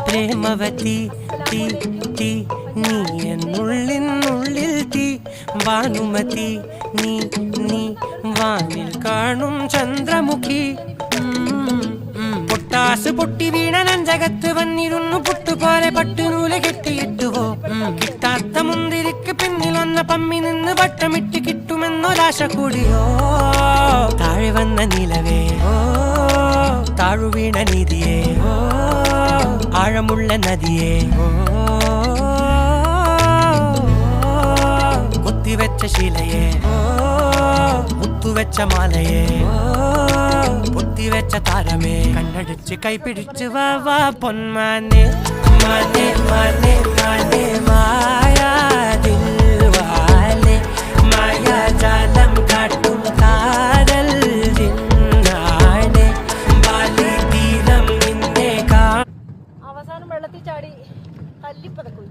പ്രേമവതി തീ തീ നീ എന്നുള്ളിനുള്ളിൽ തീ ഭാനുമതി നീ നീ വാനിൽ കാണും ചന്ദ്രമുഖി പൊട്ടാസ് പൊട്ടി വീണ നഞ്ചകത്ത് വന്നിരുന്നു പുട്ടുപോലെ പട്ടുനൂല് കെട്ടിയിട്ടുവോ കിട്ടാത്ത മുന്തിരിക്ക് പിന്നിൽ വന്ന പമ്മി നിന്ന് വട്ടമിട്ട് കിട്ടുമെന്നൊരാശ കൂടിയോ താഴെ വന്ന നിലവേ താഴു വീണ നിധിയേ ആഴമുള്ള നദിയേ കൊത്തിവെച്ച ശിലയേ മുത്തുവെച്ച മാലയേ പൊത്തിവെച്ച താരമേ കണ്ണടിച്ച് കൈപിടിച്ച് വാ വാ പൊന്മാനെ മാനെ മാനെ മാനെ മായാ ദിൽവാലെ മായാ ജാലം കാട്ടും കാതൽ ദിന്നാനെ ബാലി തീരം നിന്നെ കാ അവസാനം വെള്ളത്തിൽ ചാടി കല്ലിപ്പതക്കും